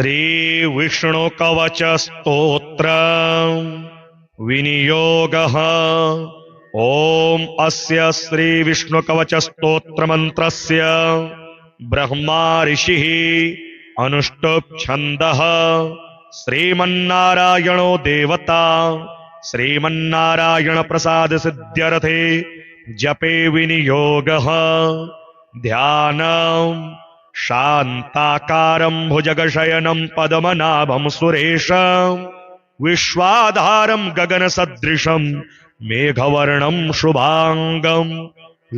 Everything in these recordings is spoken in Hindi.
श्री विष्णु कवच स्तोत्र विनियोगः। ओम अस्य श्री विष्णु कवच स्तोत्र मंत्रस्य ब्रह्मा ऋषिः अनुष्टुप् छन्दः श्रीमन्नारायणो देवता श्रीमन्नारायण प्रसाद सिद्ध्यर्थे जपे विनियोगः। ध्यानम् शान्ताकारं भुजगशयनं पद्मनाभं सुरेशं विश्वाधारं गगनसदृशं मेघवर्णं शुभांगं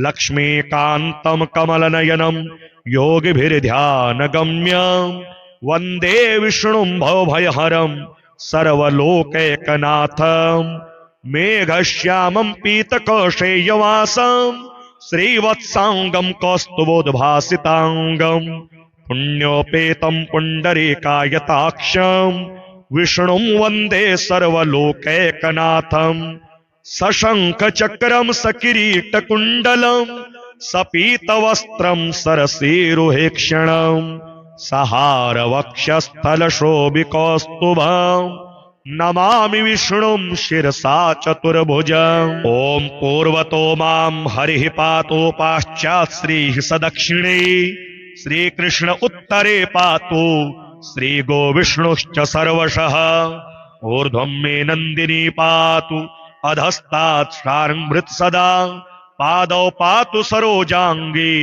लक्ष्मीकान्तं कमलनयनं योगिभिर्ध्यानगम्यं वन्दे विष्णुं भवभयहरं सर्वलोकैकनाथं मेघश्यामं पीतकौशेयवासं श्रीवत्सांगं कौस्तुभोद्भासितांगं पुण्योपेतं पुण्डरीकायताक्षं विष्णुं वन्दे सर्वलोकैकनाथं सशंखचक्रं सकिरीटकुण्डलं सपीतवस्त्रं सरसीरुहेक्षणं सहारवक्षस्थलशोभिकौस्तुभं नमामि विष्णुं शिरसा चतुर्भुजम्। ओम पूर्वतो मां हरिः पातो पाश्चात् श्रीः सदक्षिणे श्रीकृष्ण उत्तरे पातु श्रीगो विष्णुश्च सर्वशः ऊर्ध्वं मे नन्दिनी पातु अधस्तात् शार्ङ्गभृत् सदा पादौ पातु सरोजाङ्गे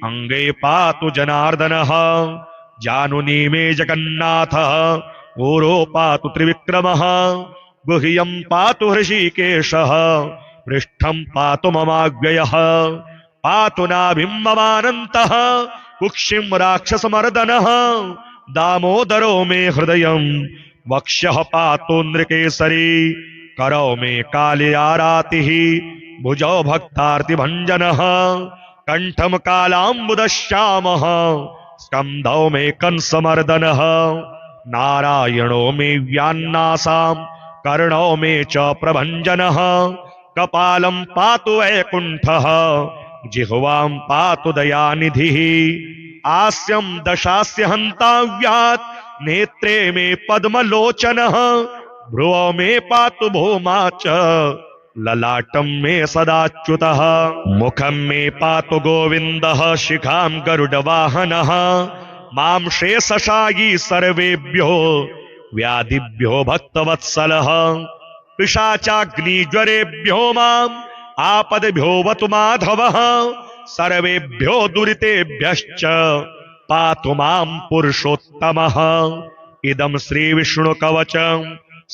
अङ्गे पातु जनार्दनः जानुनी मे जगन्नाथः ऊरो पातु त्रिविक्रमः गुह्यं पातु हृषीकेशः पृष्ठं पातु ममाव्ययः पातु नाभिं ममानन्तः कुक्षिं राक्षसमर्दनः दामोदरो मे हृदयं वक्ष्यः पातु नृकेसरी करौ मे कालियारातिः भुजौ भक्तार्तिभञ्जनः कण्ठं कालाम्बुदश्यामः स्कन्धौ मे कंसमर्दनः नारायणो मे व्यान्नासां कर्णौ मे च प्रभञ्जनः कपालं पातु वैकुण्ठः जिह्वां पातु दयानिधिः आस्यं दशास्य हन्ताव्यात् नेत्रे मे पद्मलोचनः भ्रुवौ मे पातु भूमा च ललाटं मे सदाच्युतः मुखं मे पातु गोविन्दः शिखां गरुडवाहनः मां शेषशायी सर्वेभ्यो व्याधिभ्यो भक्तवत्सलः पिशाचाग्निज्वरेभ्यो माम् आपद्भ्यो माधवः सर्वेभ्यो दुरितेभ्यश्च पातु मां पुरुषोत्तमः। इदं श्रीविष्णुकवचं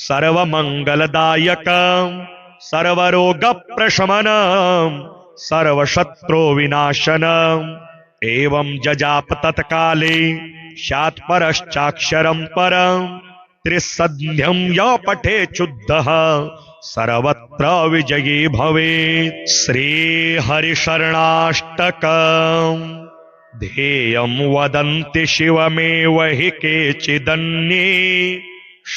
सर्वमङ्गलदायकं सर्वरोगप्रशमनं सर्वशत्रुविनाशनम् एवं जजाप तत्काले स्यात् परश्चाक्षरं परं त्रिसन्ध्यं यो पठे शुद्धः सर्वत्र विजयी भवेत्। श्रीहरिशरणाष्टकम् ध्येयं वदन्ति शिवमेव हि केचिदन्ये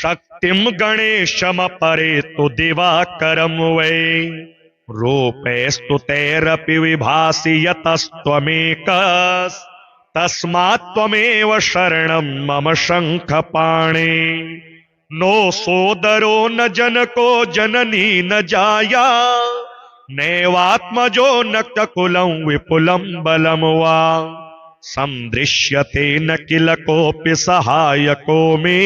शक्तिं गणेशमपरे तु दिवाकरं वै रूपैस्तुतैरपि विभासि यतस्त्वमेकस्तस्मात् त्वमेव शरणं मम शङ्खपाणे। नो सोदरो न जनको जननी न जाया नैवात्मजो न कुलं विपुलं बलं वा सन्दृश्यते न किल कोऽपि सहायको मे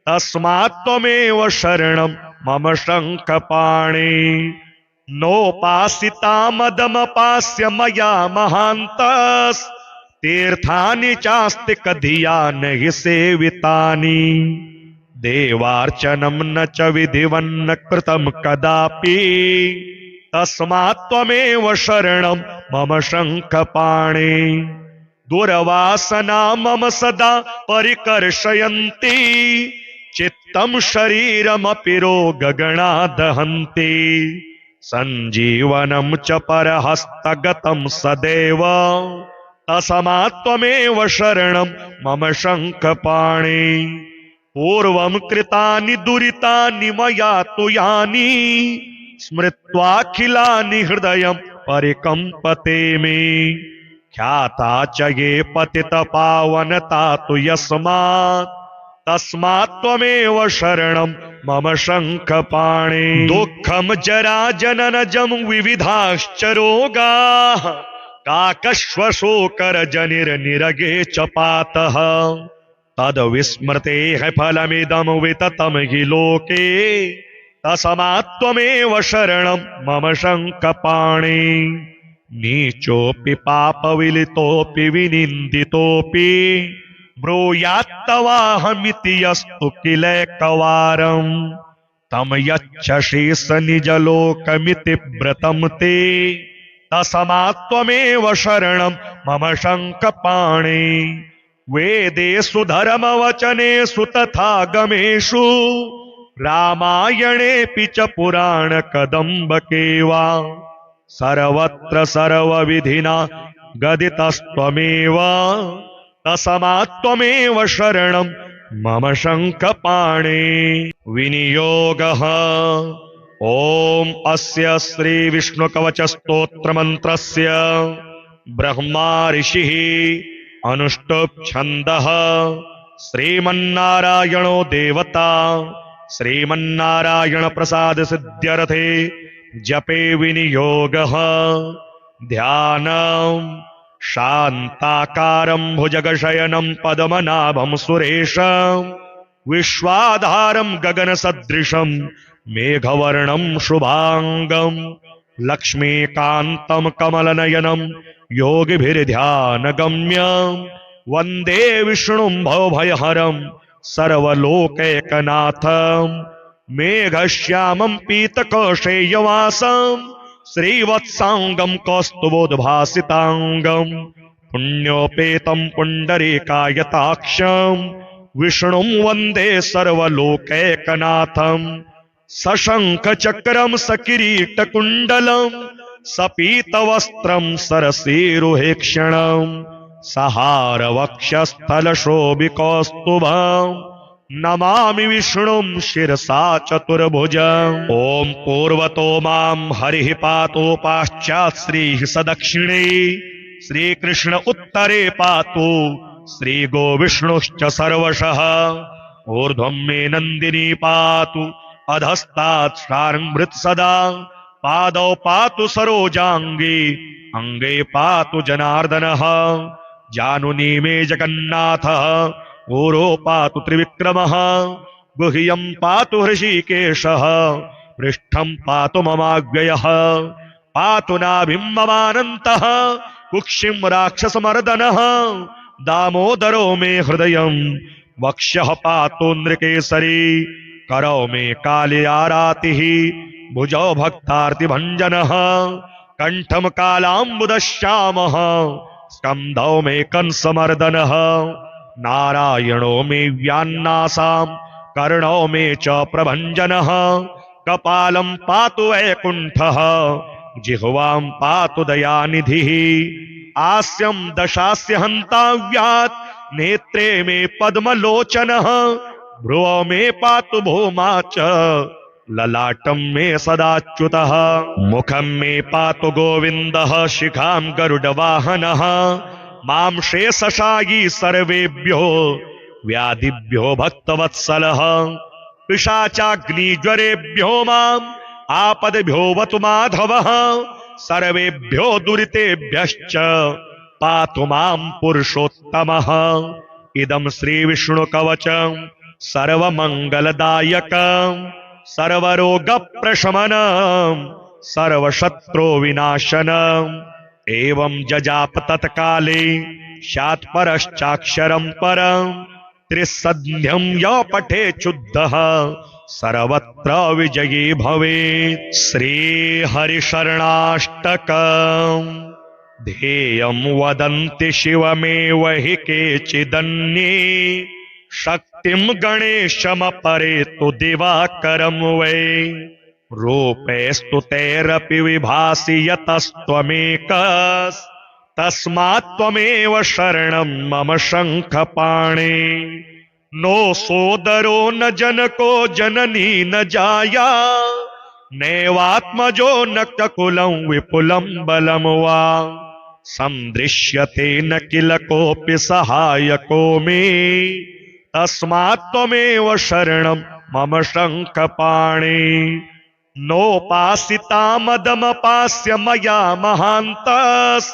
तस्मात् त्वमेव शरणं मम शङ्खपाणे। नोपासिता मदमपास्य मया महान्तस्तीर्थानि चास्तिकधिया न हि सेवितानि देवार्चनं न च विधिवन्न कृतं कदापि तस्मात् त्वमेव शरणं मम शङ्खपाणे। दुर्वासना मम सदा परिकर्षयन्ति चित्तं शरीरमपि रोगगणा दहन्ति सञ्जीवनं च परहस्तगतं सदैव तस्मात् त्वमेव शरणं मम शङ्खपाणे। पूर्वं कृतानि दुरितानि मया तु यानि स्मृत्वाखिलानि हृदयं परिकम्पते मे ख्याता च ये पतित पावनता तु यस्मात् तस्मात् त्वमेव शरणं मम शङ्खपाणे। दुःखं जरा जननजं विविधाश्च रोगाः काकश्वशोकरजनिर्निरगे च पातः तद विस्मृते है फलमिदं विततं हि लोके तस्मात् त्वमेव शरणं मम शङ्खपाणे। नीचोऽपि पापविलितोऽपि विनिन्दितोऽपि ब्रूयात्तवाहमिति यस्तु किलैकवारम् तं यच्छसि स निजलोकमिति व्रतं ते तस्मात् त्वमेव शरणं मम शङ्खपाणे। वेदेषु धर्मवचनेषु तथा गमेषु रामायणेऽपि च पुराणकदम्बके वा सर्वत्र सर्वविधिना गदितस्त्वमेव तस्मात् त्वमेव शरणं मम शङ्खपाणे। विनियोगः ओम अस्य श्री विष्णुकवच स्तोत्र मंत्रस्य ब्रह्मा ऋषिः अनुष्टुप् छन्दः श्रीमन्नारायणो देवता श्रीमन्नारायण प्रसाद सिद्ध्यर्थे जपे विनियोगः। ध्यानम् शान्ताकारं भुजगशयनं पद्मनाभं सुरेशं विश्वाधारं गगनसदृशं मेघवर्णं शुभांगं लक्ष्मीकान्तं कमलनयनं योगिभिर्ध्यानगम्यं वन्दे विष्णुं भवभयहरं सर्वलोकैकनाथं मेघश्यामं पीतकौशेयवासं श्रीवत्सांगं कौस्तुभोद्भासितांगं पुण्योपेतं पुण्डरीकायताक्षं विष्णुं वन्दे सर्वलोकैकनाथं सशंखचक्रं सकिरीटकुण्डलं सपीतवस्त्रं सरसीरुहेक्षणं सहारवक्षस्थलशोभिकौस्तुभं नमामि विष्णुं शिरसा चतुर्भुजम्। ॐ पूर्वतो मां हरिः पातु पाश्चात् श्रीः सदक्षिणे श्रीकृष्ण उत्तरे पातु श्रीगोविष्णुश्च सर्वशः ऊर्ध्वं मे नन्दिनी पातु अधस्तात् शार्ङ्मृत् सदा पादौ पातु सरोजाङ्गे अङ्गे पातु जनार्दनः जानुनी मे जगन्नाथः ऊरो पातु त्रिविक्रमः गुह्यं पातु हृषीकेशः पृष्ठं पातु ममाव्ययः पातु नाभिं ममानन्तः कुक्षिं राक्षसमर्दनः दामोदरो मे हृदयं वक्ष्यः पातु नृकेसरी करौ मे कालियारातिः भुजौ भक्तार्तिभञ्जनः कण्ठं कालाम्बुदश्यामः स्कन्धौ मे कंसमर्दनः नारायणो मे व्यान्नासां कर्णौ मे च प्रभञ्जनः कपालं पातु वैकुण्ठः जिह्वां पातु दयानिधिः आस्यं दशास्य हन्ताव्यात् नेत्रे मे पद्मलोचनः भ्रुवौ मे पातु भूमा च ललाटं मे सदाच्युतः मुखं मे पातु गोविन्दः शिखां गरुडवाहनः मां शेषशायी सर्वेभ्यो व्याधिभ्यो भक्तवत्सलः पिशाचाग्निज्वरेभ्यो माम् आपद्भ्यो वतु माधवः सर्वेभ्यो दुरितेभ्यश्च पातु मां पुरुषोत्तमः। इदं श्रीविष्णुकवचं सर्वमङ्गलदायकं सर्वरोगप्रशमनं सर्वशत्रुविनाशनम् एवं जजाप तत्काले शात्परश्चाक्षरं परं त्रिसन्ध्यं यो पठे शुद्धः सर्वत्र विजयी भवेत्। श्रीहरिशरणाष्टकम् ध्येयं वदन्ति शिवमेव हि केचिदन्ये शक्तिं गणेशमपरे तु दिवाकरं वै रूपैस्तु तैरपि विभासि यतस्त्वमेकस् तस्मात् त्वमेव शरणं मम शङ्खपाणे। नो सोदरो न जनको जननी न जाया नैवात्मजो न ककुलं विपुलं बलं वा संदृश्यते न किल कोऽपि सहायको मे तस्मात् त्वमेव शरणं मम शङ्खपाणे नोपासिता मदमपास्य मया महान्तस्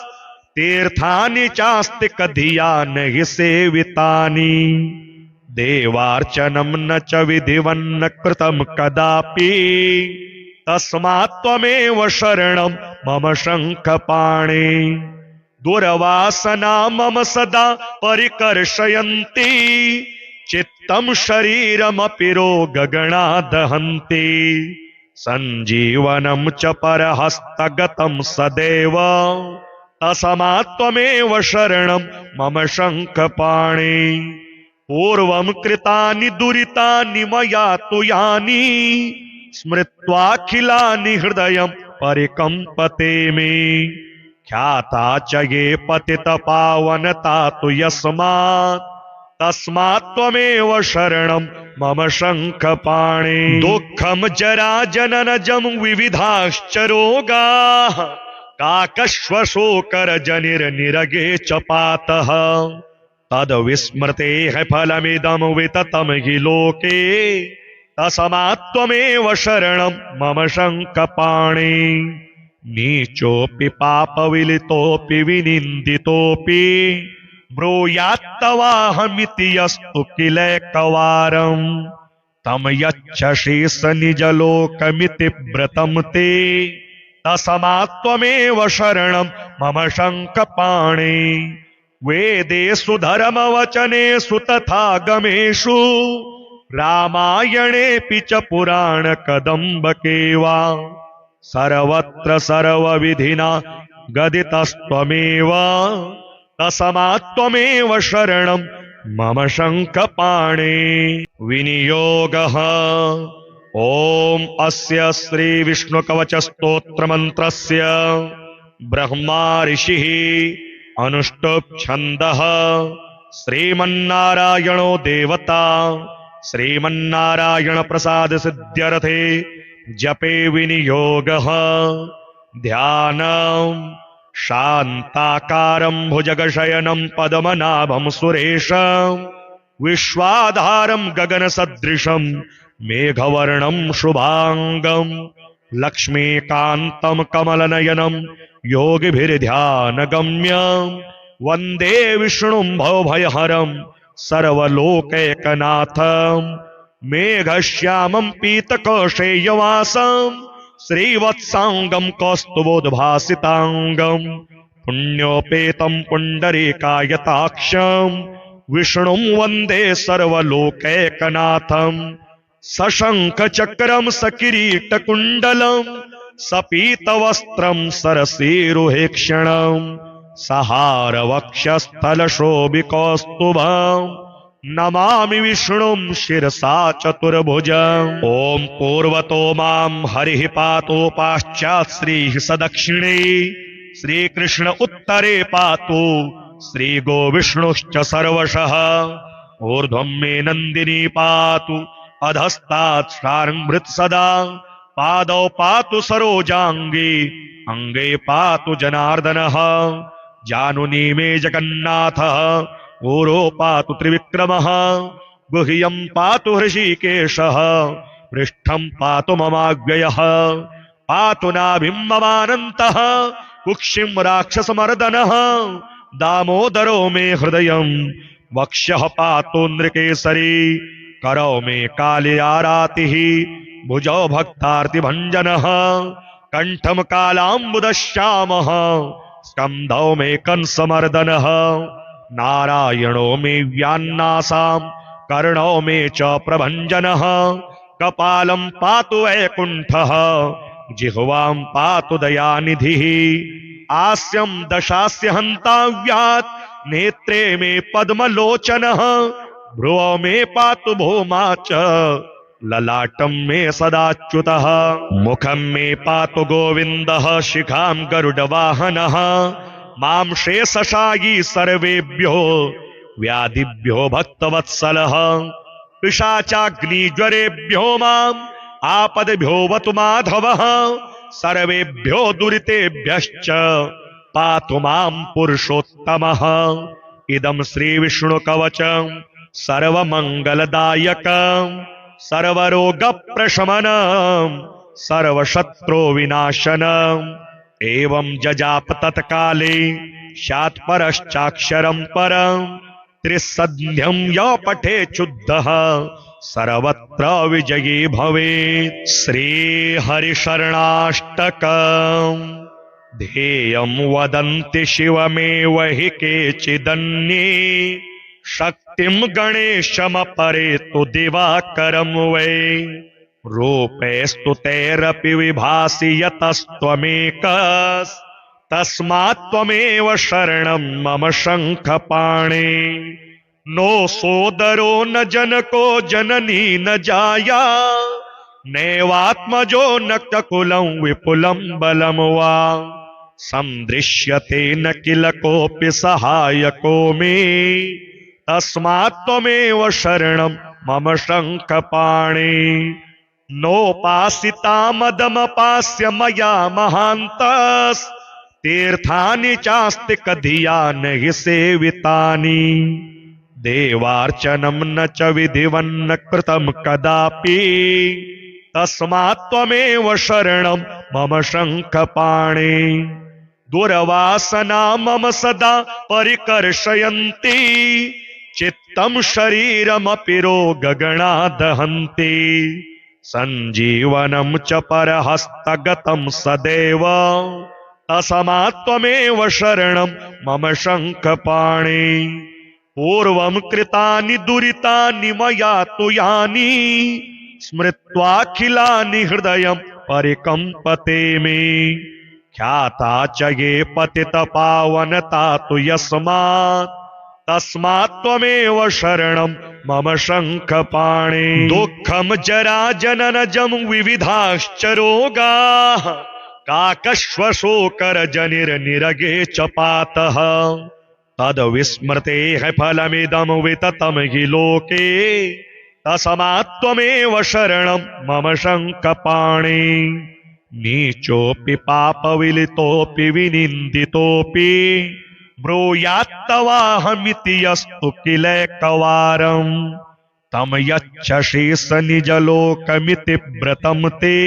तीर्थानि चास्तिकधिया नहि सेवितानि देवार्चनं न च विधिवन्न कृतं कदापि तस्मात् त्वमेव शरणं मम शङ्खपाणे दुर्वासना मम सदा परिकर्षयन्ति चित्तं शरीरमपि रोगगणा दहन्ति सञ्जीवनं च परहस्तगतं सदैव तस्मात् त्वमेव शरणं मम शङ्खपाणे पूर्वं कृतानि दुरितानि मया तु यानि स्मृत्वाखिलानि हृदयं परिकम्पते मे ख्याता च ये पतितपावनता तु यस्मात् तस्मात् त्वमेव शरणं मम शङ्खपाणे दुःखं जरा जननजं विविधाश्च रोगाः काकश्वशोकरजनिर्निरगे च पातः तद्विस्मृतेः फलमिदं विततं हि लोके तस्मात् त्वमेव शरणं मम शङ्खपाणे नीचोऽपि पापविलितोऽपि विनिन्दितोऽपि ब्रूयात्तवाहमिति यस्तु किलैकवारं तं यच्छसि स निजलोकमिति व्रतं ते तस्मात् त्वमेव शरणं मम शङ्खपाणे वेदेषु धर्मवचनेषु तथागमेषु रामायणेऽपि च पुराणकदम्बके वा सर्वत्र सर्वविधिना गदितस्त्वमेव तस्मात् त्वमेव शरणं मम शङ्खपाणे विनियोगः ॐ अस्य श्री विष्णुकवचस्तोत्रमन्त्रस्य ब्रह्मा ऋषिः अनुष्टुप् छन्दः श्रीमन्नारायणो देवता श्रीमन्नारायण प्रसाद सिद्ध्यर्थे जपे विनियोगः ध्यानं शान्ताकारं भुजगशयनं पद्मनाभं सुरेशं विश्वाधारं गगनसदृशं मेघवर्णं शुभांगं लक्ष्मीकान्तं कमलनयनं योगिभिर्ध्यानगम्यं वन्दे विष्णुं भवभयहरं सर्वलोकैकनाथं मेघश्यामं पीतकौशेयवासं श्रीवत्सांगं कौस्तुभोद्भासितांगं पुण्योपेतं पुण्डरीकायताक्षं विष्णुं वन्दे सर्वलोकैकनाथं सशङ्खचक्रं सकिरीटकुण्डलं सपीतवस्त्रं सरसीरुहेक्षणं सहारवक्षस्थलशोभिकौस्तुभं नमामि विष्णुं शिरसा चतुर्भुजम् ॐ पूर्वतो मां हरिः पातु पाश्चात् श्रीः सदक्षिणे श्रीकृष्ण उत्तरे पातु श्रीगोविष्णुश्च सर्वशः ऊर्ध्वं मे नन्दिनी पातु अधस्तात् शार्ङ्गभृत् सदा पादौ पातु सरोजाङ्गे अङ्गे पातु जनार्दनः जानुनी मे जगन्नाथः ऊरो पातु त्रिविक्रमः गुह्यं पातु हृषीकेशः पृष्ठं पातु ममाव्ययः पातु नाभिं ममानन्तः कुक्षिं राक्षसमर्दनः दामोदरो मे हृदयं वक्ष्यः पातु नृकेसरी करौ मे कालियारातिः भुजौ भक्तार्तिभञ्जनः कण्ठं कालाम्बुदश्यामः स्कन्धौ मे कंसमर्दनः नारायणो मे व्यान्नासां कर्णौ मे च प्रभञ्जनः कपालं पातु वैकुण्ठः जिह्वां पातु दयानिधिः आस्यं दशास्य हन्ताव्यात् नेत्रे मे पद्मलोचनः भ्रुवौ मे पातु भूमा च ललाटं मे सदाच्युतः मुखं मे पातु गोविन्दः शिखां गरुडवाहनः मां शेषशायी सर्वेभ्यो व्याधिभ्यो भक्तवत्सलः पिशाचाग्निज्वरेभ्यो माम् आपद्भ्यो वतु माधवः सर्वेभ्यो दुरितेभ्यश्च पातु मां पुरुषोत्तमः। इदं श्रीविष्णुकवचं सर्वमङ्गलदायकं सर्वरोगप्रशमनं सर्वशत्रुविनाशनम्। एवं जजाप तत्काले शात्परश्चाक्षरं परं त्रिसन्ध्यं यो पठे शुद्धः सर्वत्र विजयी भवेत्। श्रीहरिशरणाष्टकम् ध्येयं वदन्ति शिवमेव हि केचिदन्ये शक्तिं गणेशमपरे तु दिवाकरं वै। रूपेस्तु तैरपि विभासि यतस्त्वमेकस्तस्मात् त्वमेव शरणं मम शङ्खपाणे। नो सोदरो न जनको जननी न जाया नैवात्मजो न कुलं विपुलं बलं वा। सन्दृश्यते न किल कोऽपि सहायको मे तस्मात् त्वमेव शरणं मम शङ्खपाणे। नोपासिता मदमपास्य मया महान्तस्तीर्थानि चास्ति कधिया न हि सेवितानि। देवार्चनं न च विधिवन्न कृतं कदापि तस्मात् त्वमेव शरणं मम शङ्खपाणे। दुर्वासना मम सदा परिकर्षयन्ति चित्तं शरीरमपि रोगगणा दहन्ति। सञ्जीवनं च परहस्तगतं सदैव तस्मात् त्वमेव शरणं मम शङ्खपाणे। पूर्वं कृतानि दुरितानि मया तु यानि स्मृत्वाखिलानि हृदयं परिकम्पते मे। ख्याता च ये पतितपावनता तु यस्मात् तस्मात् त्वमेव शरणं मम शङ्खपाणे। दुःखं जरा जननजं विविधाश्च रोगाः काकश्वशोकरजनिर्निरगे च पातः। तद्विस्मृतेः फलमिदं विततं हि लोके तस्मात् त्वमेव शरणं मम शङ्खपाणे। नीचोऽपि पापविलितोऽपि विनिन्दितोऽपि ब्रूयात्तवाहमिति यस्तु किलैकवारम् तं यच्छसि स निजलोकमिति व्रतं ते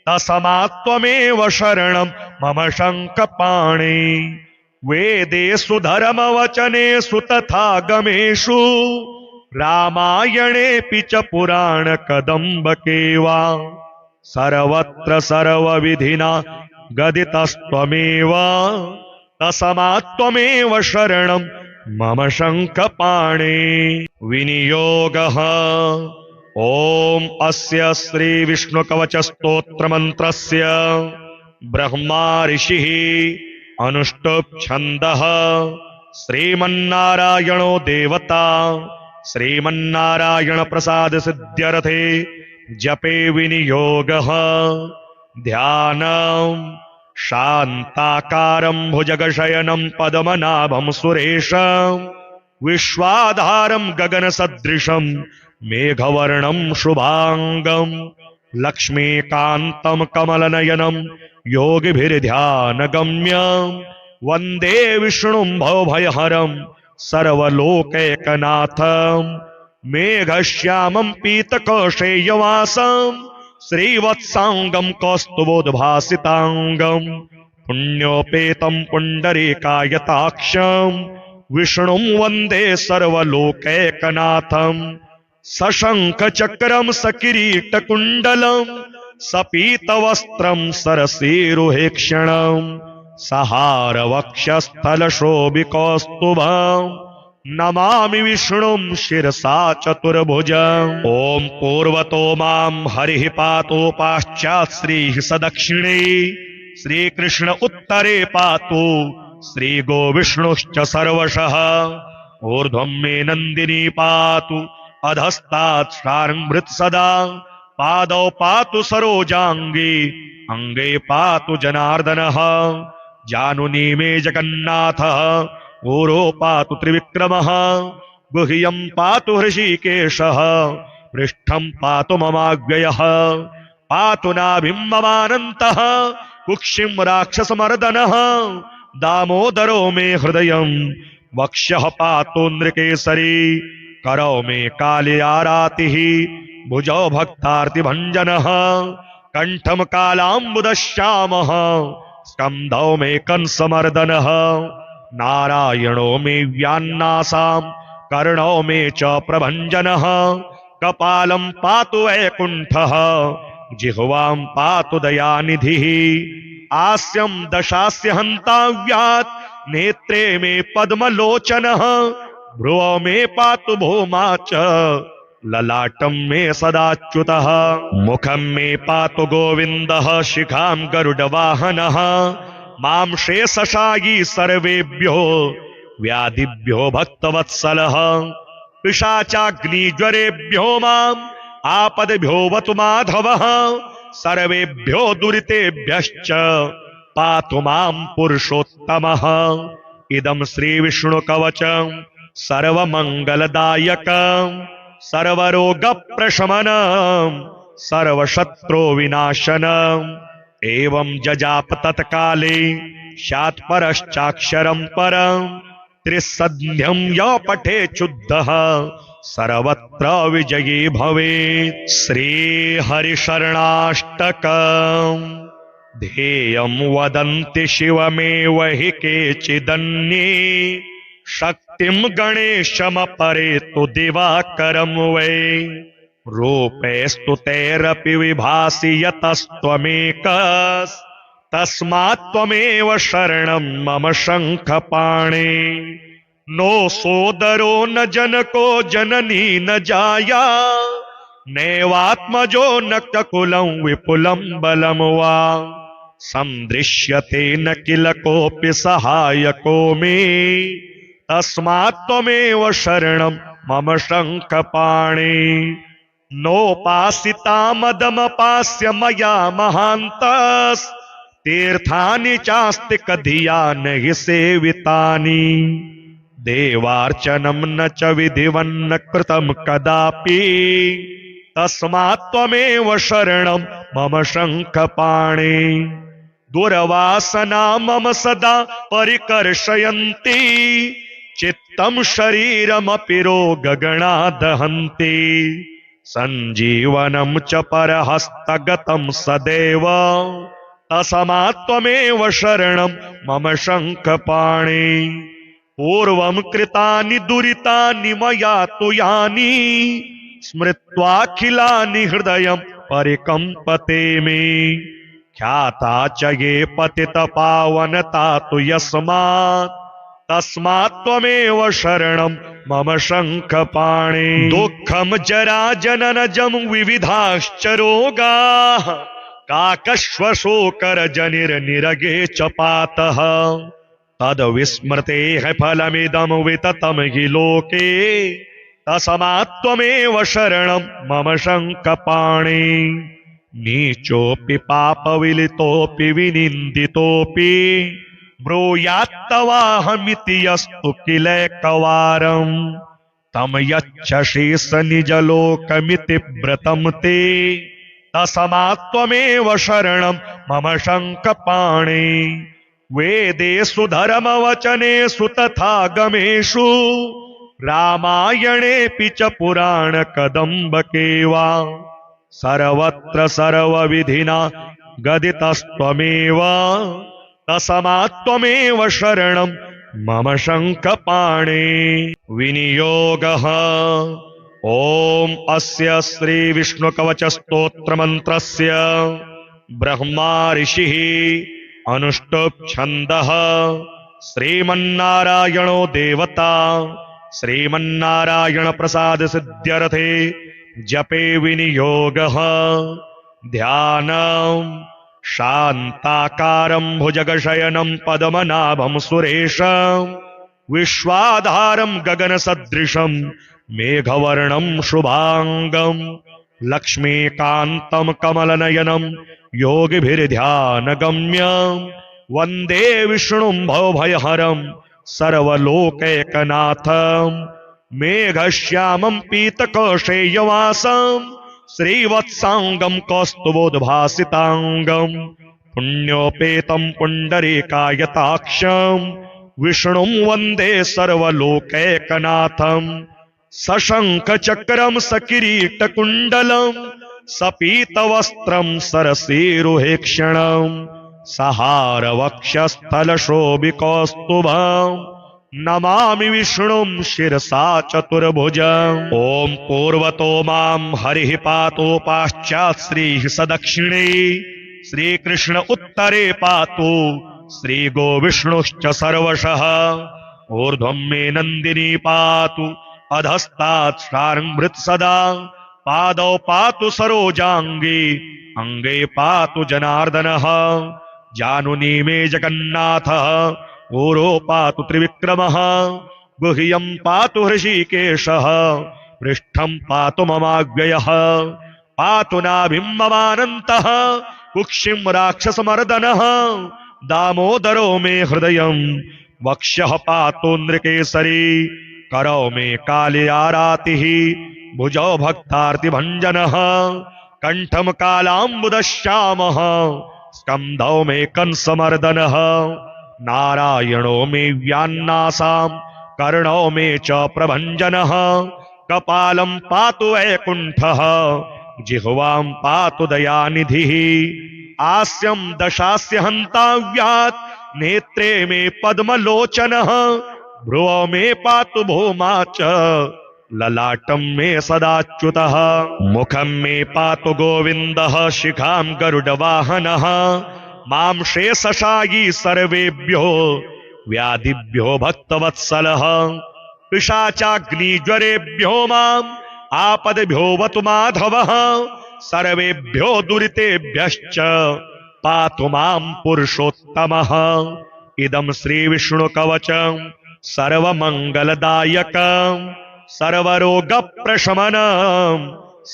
तस्मात् त्वमेव शरणं मम शङ्खपाणे। वेदेषु धर्मवचनेषु तथा गमेषु रामायणेऽपि च पुराणकदम्बके वा सर्वत्र सर्वविधिना गदितस्त्वमेव तस्मात् त्वमेव शरणं मम शङ्खपाणे। विनियोगः ॐ अस्य श्री विष्णुकवचस्तोत्रमन्त्रस्य ब्रह्मा ऋषिः अनुष्टुप् छन्दः श्रीमन्नारायणो देवता श्रीमन्नारायण प्रसाद सिद्ध्यर्थे जपे विनियोगः। ध्यानम् शान्ताकारं भुजगशयनं पद्मनाभं सुरेशं विश्वाधारं गगनसदृशं मेघवर्णं शुभांगं लक्ष्मीकान्तं कमलनयनं योगिभिर्ध्यानगम्यं वन्दे विष्णुं भवभयहरं सर्वलोकैकनाथं। मेघश्यामं पीतकौशेयवासं श्रीवत्सांगं कौस्तुभोद्भासितांगं पुण्योपेतं पुण्डरीकायताक्षं विष्णुं वन्दे सर्वलोकैकनाथं। सशङ्खचक्रं सकिरीटकुण्डलं सपीतवस्त्रं सरसीरुहेक्षणं सहारवक्षस्थलशोभिकौस्तुभं नमामि विष्णुं शिरसा चतुर्भुजम्। ॐ पूर्वतो मां हरिः पातु पाश्चात् श्रीः सदक्षिणे श्रीकृष्ण उत्तरे पातु श्रीगोविष्णुश्च सर्वशः। ऊर्ध्वं मे नन्दिनी पातु अधस्तात् शार्ङ्गभृत् सदा पादौ पातु सरोजाङ्गे अङ्गे पातु जनार्दनः। जानुनी मे जगन्नाथः ऊरो पातु त्रिविक्रमः गुह्यं पातु हृषीकेशः पृष्ठं पातु ममाव्ययः पातु नाभिं ममानन्तः कुक्षिं राक्षसमर्दनः दामोदरो मे हृदयं वक्ष्यः पातु नृकेसरी करौ मे कालियारातिः भुजौ भक्तार्तिभञ्जनः कंठम कालाम्बुदश्यामः स्कन्धौ मे कंसमर्दनः नारायणो मे व्यान्नासां कर्णौ मे च प्रभञ्जनः कपालं पातु वैकुण्ठः जिह्वां पातु दयानिधिः आस्यं दशास्य हन्ताव्यात् नेत्रे मे पद्मलोचनः भ्रुवौ मे पातु भूमा च ललाटं मे सदाच्युतः मुखं मे पातु गोविन्दः शिखां गरुडवाहनः मां शेषशायी सर्वेभ्यो व्याधिभ्यो भक्तवत्सलः पिशाचाग्निज्वरेभ्यो माम् आपद्भ्यो वतु माधवः सर्वेभ्यो दुरितेभ्यश्च पातु मां पुरुषोत्तमः इदं श्रीविष्णुकवचं सर्वमङ्गलदायकं सर्वरोगप्रशमनं सर्वशत्रुविनाशनम् एवं जजाप तत्काले शात्परश्चाक्षरं परं त्रिसन्ध्यं यो पठे शुद्धः सर्वत्र विजयी भवेत्। श्रीहरिशरणाष्टकम् ध्येयं वदन्ति शिवमेव हि केचिदन्ये शक्तिं गणेशमपरे तु दिवाकरं वै रूपेस्तु तैरपि विभासि यतस्त्वमेकस्तस्मात् त्वमेव शरणं मम शङ्खपाणे नो सोदरो न जनको जननी न जाया नैवात्मजो न कुलं विपुलं बलं वा सन्दृश्यते न किल कोऽपि सहायको मे तस्मात् त्वमेव शरणं मम शङ्खपाणे नोपासिता मदमपास्य मया महान्तस्तीर्थानि चास्ति कधिया न हि सेवितानि देवार्चनं न च विधिवन्न कृतं कदापि तस्मात् त्वमेव शरणं मम शङ्खपाणे दुर्वासना मम सदा परिकर्षयन्ति चित्तं शरीरमपि रोगगणा दहन्ति सञ्जीवनं च परहस्तगतं सदैव तस्मात् त्वमेव शरणं मम शङ्खपाणे पूर्वं कृतानि दुरितानि मया तु यानि स्मृत्वाखिलानि हृदयं परिकम्पते मे ख्याता च ये पतितपावनता तु यस्मात् तस्मात् त्वमेव शरणं मम शङ्खपाणे दुःखं जरा जननजं विविधाश्च रोगाः काकश्वशोकरजनिर्निरगे च पातः तद्विस्मृतेः फलमिदं विततं हि लोके तस्मात् त्वमेव शरणं मम शङ्खपाणे नीचोऽपि पापविलितोऽपि विनिन्दितोऽपि ब्रूयात्तवाहमिति यस्तु किलैकवारं तं यच्छसि स निजलोकमिति व्रतं ते तस्मात् त्वमेव शरणं मम शङ्खपाणे वेदेषु धर्मवचनेषु तथा गमेषु रामायणेऽपि च पुराणकदम्बके वा सर्वत्र सर्वविधिना गदितस्त्वमेव तस्मात् त्वमेव शरणं मम शङ्खपाणे विनियोगः ॐ अस्य श्री विष्णुकवच स्तोत्र मंत्रस्य ब्रह्मा ऋषिः अनुष्टुप् छन्दः श्रीमन्नारायणो देवता श्रीमन्नारायण प्रसाद सिद्ध्यर्थे जपे विनियोगः ध्यानम् शान्ताकारं भुजगशयनं पद्मनाभं सुरेशं विश्वाधारं गगनसदृशं मेघवर्णं शुभांगं लक्ष्मीकान्तं कमलनयनं योगिभिर्ध्यानगम्यं वन्दे विष्णुं भवभयहरं सर्वलोकैकनाथं मेघश्यामं पीतकौशेयवासं श्रीवत्सांगं कौस्तुभोद्भासितांगं पुण्योपेतं पुण्डरीकायताक्षं विष्णुं वन्दे सर्वलोकैकनाथं सशङ्खचक्रं सकिरीटकुण्डलं सपीतवस्त्रं सरसीरुहेक्षणं सहारवक्षस्थलशोभिकौस्तुभं नमामि विष्णुं शिरसा चतुर्भुजम्। ॐ पूर्वतो मां हरिः पातो पाश्चात् श्रीः सदक्षिणे श्रीकृष्ण उत्तरे पातु श्रीगोविष्णुश्च सर्वशः ऊर्ध्वं मे नन्दिनी पातु अधस्तात् शार्ङ्गभृत् सदा पादौ पातु सरोजाङ्गे अङ्गे पातु जनार्दनः जानुनी मे जगन्नाथः ऊरो पातु त्रिविक्रमः गुह्यं पातु हृषीकेशः पृष्ठं पातु ममाव्ययः पातु नाभिं ममानन्तः कुक्षिं राक्षसमर्दनः दामोदरो मे हृदयं वक्ष्यः पातु नृकेसरी करौ मे कालियारातिः भुजौ भक्तार्तिभञ्जनः कण्ठं कालाम्बुदश्यामः स्कन्धौ मे कंसमर्दनः नारायणो मे व्यान्नासां कर्णौ मे च प्रभञ्जनः कपालं पातु वैकुण्ठः जिह्वां पातु दयानिधिः आस्यं दशास्य हन्ताव्यात् नेत्रे मे पद्मलोचनः भ्रुवौ मे पातु भूमा च ललाटं मे सदाच्युतः मुखं मे पातु गोविन्दः शिखां गरुडवाहनः मां शेषशायी सर्वेभ्यो व्याधिभ्यो भक्तवत्सलः पिशाचाग्निज्वरेभ्यो माम् आपद्भ्यो माधवः सर्वेभ्यो दुरितेभ्यश्च पातु मां पुरुषोत्तमः इदं श्रीविष्णुकवचं सर्वमङ्गलदायकं सर्वरोगप्रशमनं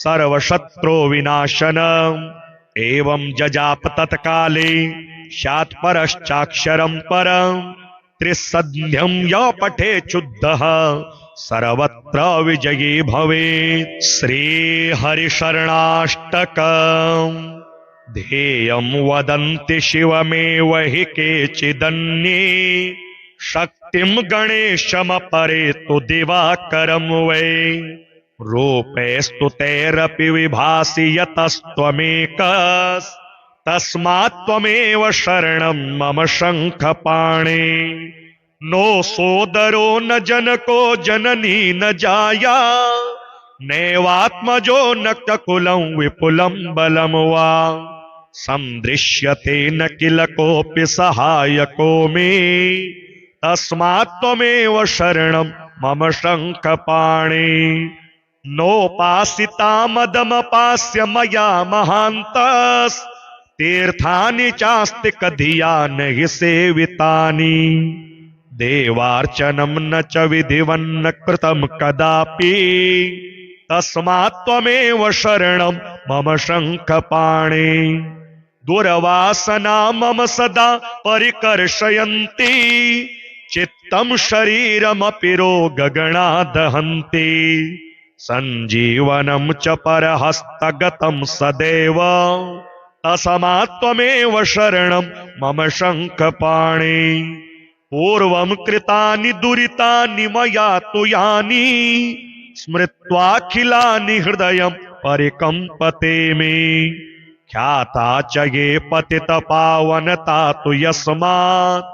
सर्वशत्रुविनाशनम् एवं जजाप तत्काले शात्परश्चाक्षरं परं त्रिसन्ध्यं य पठे शुद्धः सर्वत्र विजयी भवेत्। श्रीहरिशरणाष्टकम् ध्येयं वदन्ति शिवमेव हि केचिदन्ये शक्तिं गणेशमपरे तु दिवाकरं वै रूपैस्तुतैरपि विभासि यतस्त्वमेकस्तस्मात् त्वमेव शरणं मम शङ्खपाणे नो सोदरो न जनको जननी न जाया नैवात्मजो न कुलं विपुलं बलं वा सन्दृश्यते न किल कोऽपि सहायको मे तस्मात् त्वमेव शरणं मम शङ्खपाणे नोपासिता मदमपास्य मया महान्तस्तीर्थानि चास्तिकधिया न हि सेवितानि देवार्चनं न च विधिवन्न कृतं कदापि तस्मात् त्वमेव शरणं मम शङ्खपाणे दुर्वासना मम सदा परिकर्षयन्ति चित्तं शरीरमपि रोगगणा दहन्ति सञ्जीवनं च परहस्तगतं सदैव तस्मात् त्वमेव शरणं मम शङ्खपाणे पूर्वं कृतानि दुरितानि मया तु यानि स्मृत्वाखिलानि हृदयं परिकम्पते मे ख्याता च ये पतितपावनता तु यस्मात्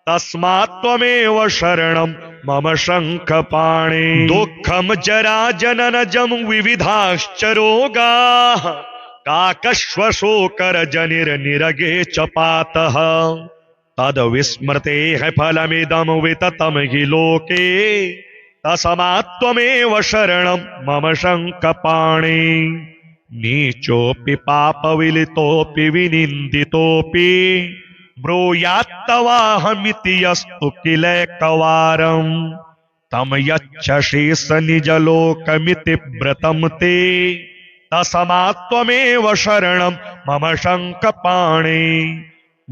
तस्मात् त्वमेव शरणं मम शङ्खपाणे दुःखं जरा जननजं विविधाश्च रोगाः काकश्वशोकरजनिर्निरगे च पातः तद्विस्मृतेः फलमिदं विततं हि लोके तस्मात् त्वमेव शरणं मम शङ्खपाणे नीचोऽपि पापविलितोऽपि विनिन्दितोऽपि ब्रूयात्तवाहमिति यस्तु किलैकवारं तं यच्छसि स निजलोकमिति व्रतं ते तस्मात् त्वमेव शरणं मम शङ्खपाणे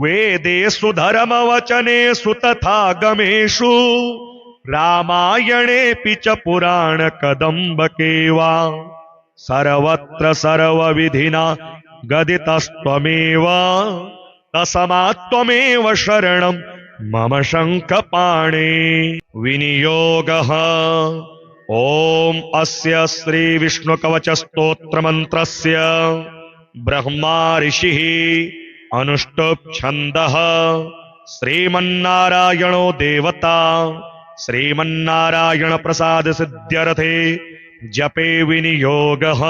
वेदेषु धर्मवचनेषु तथा गमेषु रामायणेऽपि च पुराणकदम्बके वा सर्वत्र सर्वविधिना गदितस्त्वमेव तस्मात्त्वमेव शरणं मम शङ्खपाणे। विनियोगः। ओम अस्य श्री विष्णु कवच स्तोत्र मंत्रस्य ब्रह्मा ऋषिः अनुष्टुप् छन्दः श्रीमन्नारायणो देवता श्रीमन्नारायण प्रसाद सिद्ध्यर्थे जपे विनियोगः।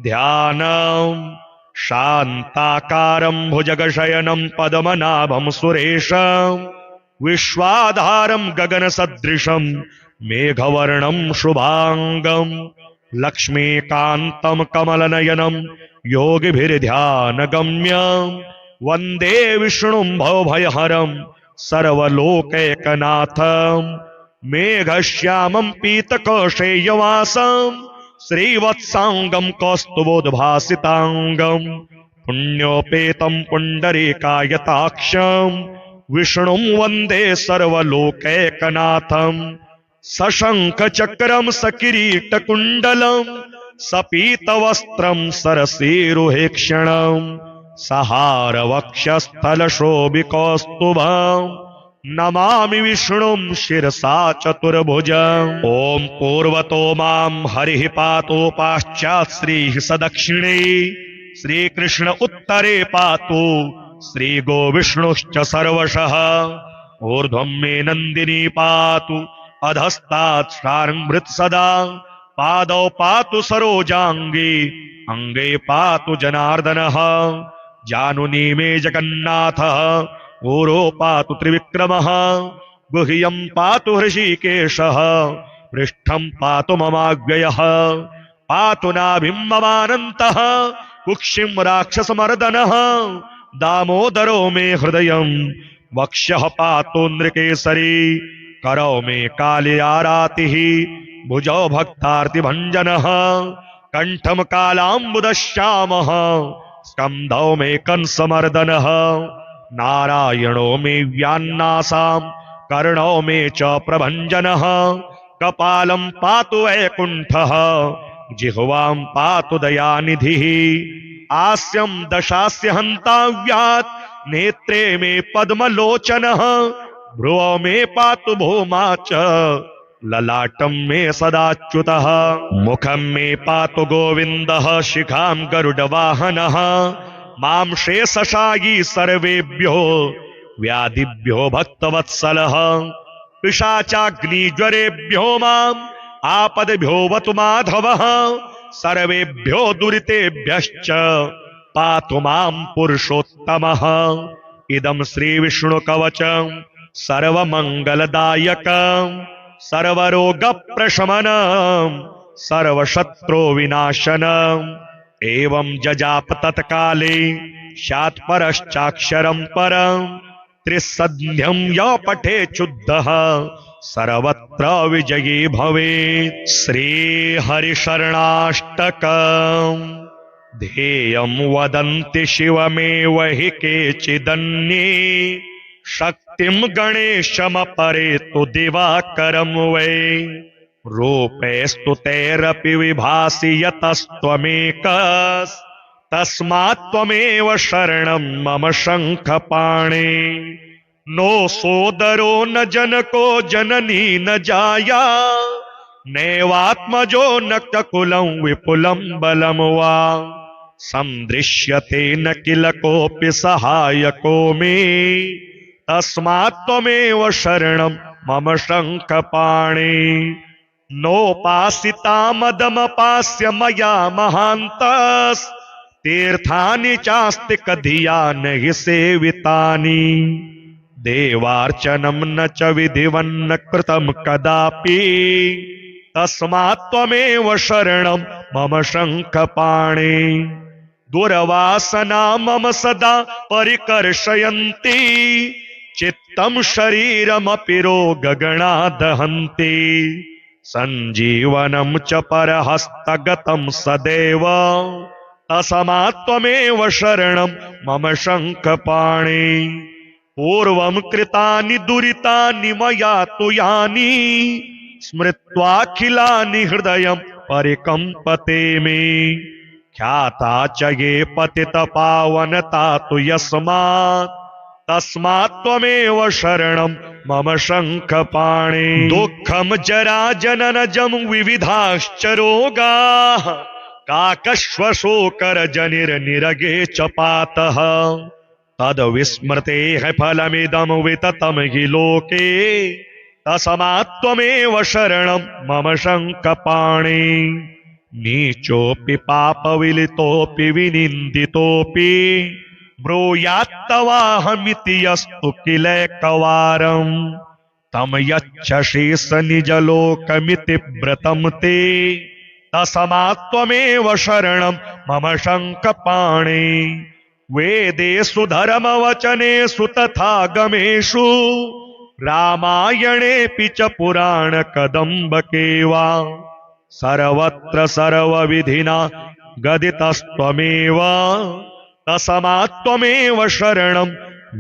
ध्यानम् शान्ताकारं भुजगशयनं पद्मनाभं सुरेशं विश्वाधारं गगनसदृशं मेघवर्णं शुभांगं लक्ष्मीकान्तं कमलनयनं योगिभिर्ध्यानगम्यं वन्दे विष्णुं भवभयहरं सर्वलोकैकनाथं मेघश्यामं पीतकौशेयवासं श्रीवत्सांगं कौस्तुभोद्भासितांगं पुण्योपेतं पुण्डरीकायताक्षं विष्णुं वन्दे सर्वलोकैकनाथं सशंखचक्रं सकिरीटकुण्डलं सपीतवस्त्रं सरसीरुहेक्षणं सहारवक्षस्थलशोभिकौस्तुभं नमामि विष्णुं शिरसा चतुर्भुजम्। ओम पूर्वतो मां हरिः पातु पाश्चात् श्रीः सदक्षिणे श्रीकृष्ण उत्तरे पातु श्रीगोविष्णुश्च सर्वशः ऊर्ध्वं मे नन्दिनी पातु अधस्तात् शार्ङ्गभृत् सदा पादौ पातु सरोजाङ्गे अङ्गे पातु जनार्दनः जानुनी मे जगन्नाथः ऊरो पातु त्रिविक्रमः गुह्यं पातु हृषीकेशः पृष्ठं पातु ममाव्ययः पातु नाभिं ममानन्तः कुक्षिं राक्षसमर्दनः दामोदरो मे हृदयं वक्ष्यः पातु नृकेसरी करौ मे कालियारातिः भुजौ भक्तार्तिभञ्जनः कण्ठं कालाम्बुदश्यामः स्कन्धौ मे कंसमर्दनः नारायणो मे व्यान्नासां कर्णौ मे च प्रभञ्जनः कपालं पातु वैकुण्ठः जिह्वां पातु दयानिधिः आस्यं दशास्य हन्ताव्यात् नेत्रे मे पद्मलोचनः भ्रुवौ मे पातु भूमा च ललाटं मे सदाच्युतः मुखं मे पातु गोविन्दः शिखां गरुडवाहनः मां शेषशायी सर्वेभ्यो व्याधिभ्यो भक्तवत्सलः पिशाचाग्निज्वरेभ्यो माम् आपद्भ्यो वतु माधवः सर्वेभ्यो दुरितेभ्यश्च पातु मां पुरुषोत्तमः। इदं श्रीविष्णुकवचं सर्वमङ्गलदायकं सर्वरोगप्रशमनं सर्वशत्रुविनाशनम् एवं जजाप तत्काले शात्परश्चाक्षरं परं त्रिसन्ध्यं यो पठे शुद्धः सर्वत्र विजयी भवेत्। श्रीहरिशरणाष्टकम् ध्येयं वदन्ति शिवमेव हि केचिदन्ये शक्तिं गणेशमपरे तु दिवाकरं वै रूपैस्तु तैरपि विभासि यतस्त्वमेकस् तस्मात् त्वमेव शरणं मम शङ्खपाणे। नो सोदरो न जनको जननी न जाया नैवात्मजो न कुलं विपुलं बलं वा सन्दृश्यते न किल कोऽपि सहायको मे तस्मात् त्वमेव शरणं मम शङ्खपाणे। नोपासिता मदमपास्य मया महान्तस् तीर्थानि चास्तिकधिया न हि सेवितानि देवार्चनं न च विधिवन्न कृतं कदापि तस्मात् त्वमेव शरणं मम शङ्खपाणे। दुर्वासना मम सदा परिकर्षयन्ति चित्तं शरीरमपि रोगगणा दहन्ति सञ्जीवनं च परहस्तगतं सदैव तस्मात् त्वमेव शरणं मम शङ्खपाणे। पूर्वं कृतानि दुरितानि मया तु यानि स्मृत्वाखिलानि हृदयं परिकम्पते मे ख्याता च ये पतित पावनता तु यस्मात् तस्मात् त्वमेव शरणं मम शङ्खपाणे। दुःखं जरा जननजं विविधाश्च रोगाः काकश्वशोकरजनिर्निरगे च पातः तद्विस्मृते फलमिदं विततं हि लोके तस्मात् त्वमेव शरणं मम शङ्खपाणे। नीचोऽपि पापविलितोऽपि विनिन्दितोऽपि ब्रूयात्तवाहमिति यस्तु किलैकवारम् तं यच्छसि स निजलोकमिति व्रतं ते तस्मात् त्वमेव शरणं मम शङ्खपाणे। वेदेषु धर्मवचनेषु तथा गमेषु रामायणेऽपि च पुराणकदम्बके वा सर्वत्र सर्वविधिना गदितस्त्वमेव तस्मात् त्वमेव शरणं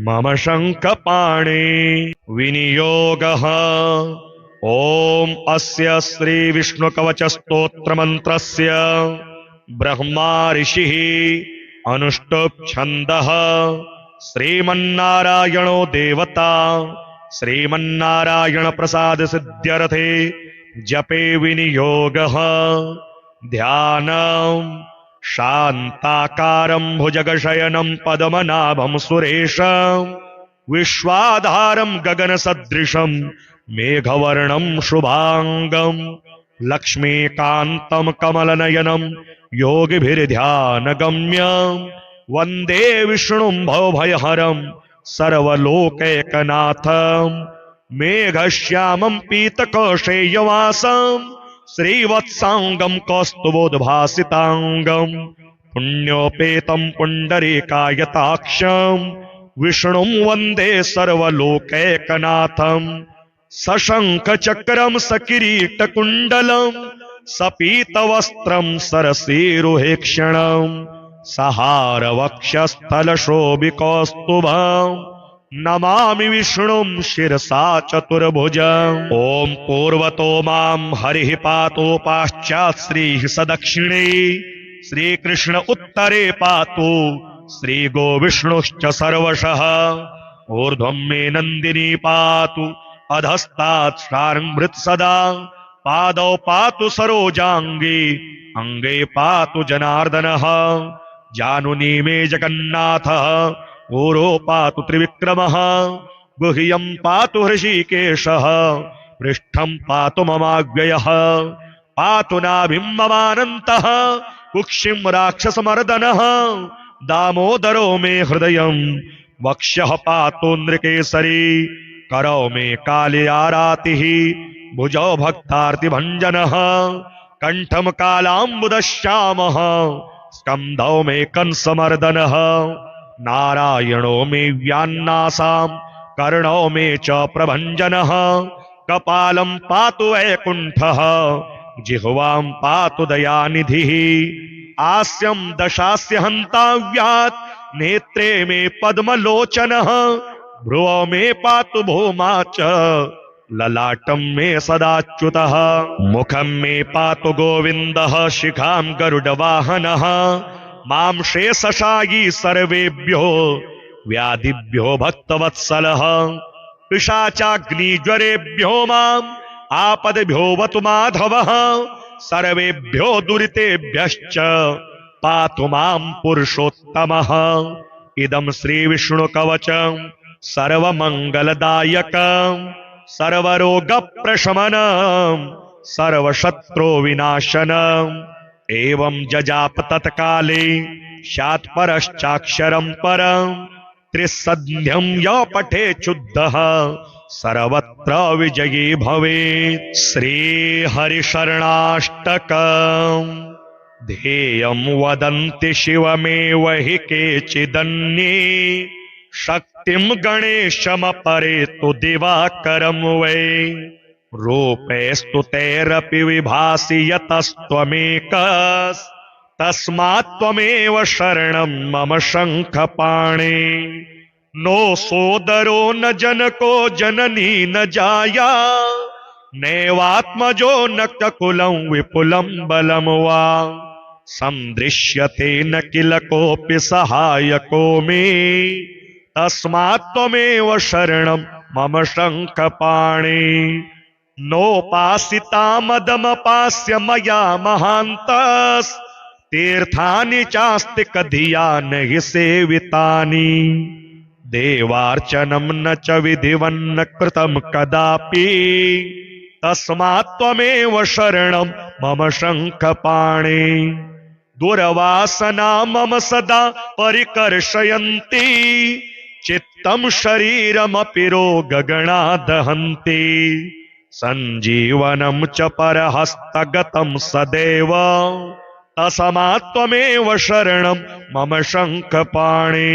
मम शङ्खपाणे। विनियोगः ॐ अस्य श्री विष्णुकवच स्तोत्र मंत्रस्य ब्रह्मा ऋषिः अनुष्टुप् छन्दः श्रीमन्नारायणो देवता श्रीमन्नारायण प्रसाद सिद्ध्यर्थे जपे विनियोगः। ध्यानम् शान्ताकारं भुजगशयनं पद्मनाभं सुरेशं विश्वाधारं गगनसदृशं मेघवर्णं शुभांगं लक्ष्मीकान्तं कमलनयनं योगिभिर्ध्यानगम्यं वन्दे विष्णुं भवभयहरं सर्वलोकैकनाथं मेघश्यामं पीतकौशेयवासं श्रीवत्सांगं कौस्तुभोद्भासितांगं पुण्योपेतं पुण्डरीकायताक्षं विष्णुं वन्दे सर्वलोकैकनाथं सशङ्खचक्रं सकिरीटकुण्डलं सपीतवस्त्रं सरसीरुहेक्षणं सहारवक्षस्थलशोभिकौस्तुभं नमामि विष्णुं शिरसा चतुर्भुजम्। ॐ पूर्वतो मां हरिः पातु पाश्चात् श्रीः सदक्षिणे श्रीकृष्ण उत्तरे पातु श्रीगोविष्णुश्च सर्वशः ऊर्ध्वं मे नन्दिनी पातु अधस्तात् शार्ङ्गभृत् सदा पादौ पातु सरोजाङ्गे अङ्गे पातु जनार्दनः जानुनी मे जगन्नाथः ऊरो पातु त्रिविक्रमः गुह्यं पातु हृषीकेशः पृष्ठं पातु ममाव्ययः पातु नाभिं ममानन्तः कुक्षिं राक्षसमर्दनः दामोदरो मे हृदयं वक्ष्यः पातु नृकेसरी करौ मे कालियारातिः भुजौ भक्तार्तिभञ्जनः कण्ठं कालाम्बुदश्यामः स्कन्धौ मे कंसमर्दनः नारायणो मे व्यान्नासां कर्णौ मे च प्रभञ्जनः कपालं पातु वैकुण्ठः जिह्वां पातु दयानिधिः आस्यं दशास्य हन्ताव्यात् नेत्रे मे पद्मलोचनः भ्रुवौ मे पातु भूमा च ललाटं मे सदाच्युतः मुखं मे पातु गोविन्दः शिखां गरुडवाहनः मां शेषशायी सर्वेभ्यो व्याधिभ्यो भक्तवत्सलः पिशाचाग्निज्वरेभ्यो माम् आपद्भ्यो वतु माधवः सर्वेभ्यो दुरितेभ्यश्च पातु मां पुरुषोत्तमः। इदं श्रीविष्णुकवचं सर्वमङ्गलदायकं सर्वरोगप्रशमनं सर्वशत्रुविनाशनम् एवं जजाप तत्काले शात्परश्चाक्षरं परं त्रिसन्ध्यं यो पठे शुद्धः सर्वत्र विजयी भवेत्। श्रीहरिशरणाष्टकम् ध्येयं वदन्ति शिवमेव हि केचिदन्ये शक्तिं गणेशमपरे तु दिवाकरं वै रूपेस्तु तैरपि विभासि यतस्त्वमेकस् तस्मात् त्वमेव शरणं मम शङ्खपाणे। नो सोदरो न जनको जननी न जाया नैवात्मजो न ककुलं विपुलं बलं वा संदृश्यते न किल कोऽपि सहायको मे तस्मात् त्वमेव शरणं मम शङ्खपाणे नोपासिता मदमपास्य मया महान्तस् तीर्थानि चास्ति कधिया नहि सेवितानि देवार्चनं न च विधिवन्न कृतं कदापि तस्मात् त्वमेव शरणं मम शङ्खपाणे दुर्वासना मम सदा परिकर्षयन्ति चित्तं शरीरमपि रोगगणा दहन्ति सञ्जीवनं च परहस्तगतं सदैव तस्मात् त्वमेव शरणं मम शङ्खपाणे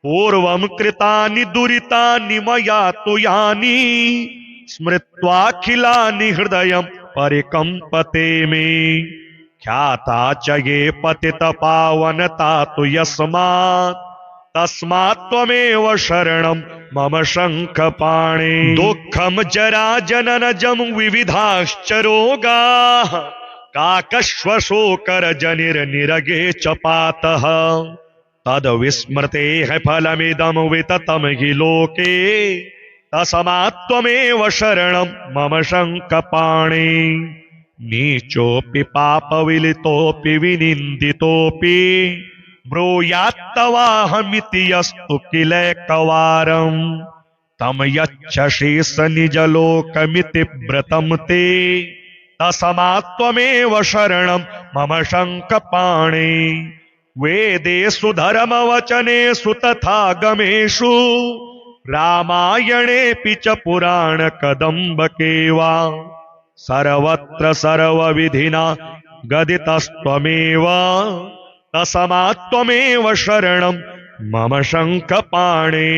पूर्वं कृतानि दुरितानि मया तु यानि स्मृत्वाखिलानि हृदयं परिकम्पते मे ख्याता च ये पतितपावनता तु यस्मात् तस्मात् त्वमेव शरणं मम शङ्खपाणे दुःखं जरा जननजं विविधाश्च रोगाः काकश्वशोकरजनिर्निरगे च पातः तद्विस्मृतेः फलमिदं विततं हि लोके तस्मात् त्वमेव शरणं मम शङ्खपाणे नीचोऽपि पापविलितोऽपि विनिन्दितोऽपि ब्रूयात्तवाहमिति यस्तु किलैकवारम् तं यच्छसि स निजलोकमिति व्रतं ते तस्मात् त्वमेव शरणं मम शङ्खपाणे वेदेषु धर्मवचनेषु तथागमेषु रामायणेऽपि च पुराणकदम्बके वा सर्वत्र सर्वविधिना गदितस्त्वमेव तस्मात् त्वमेव शरणं मम शङ्खपाणे।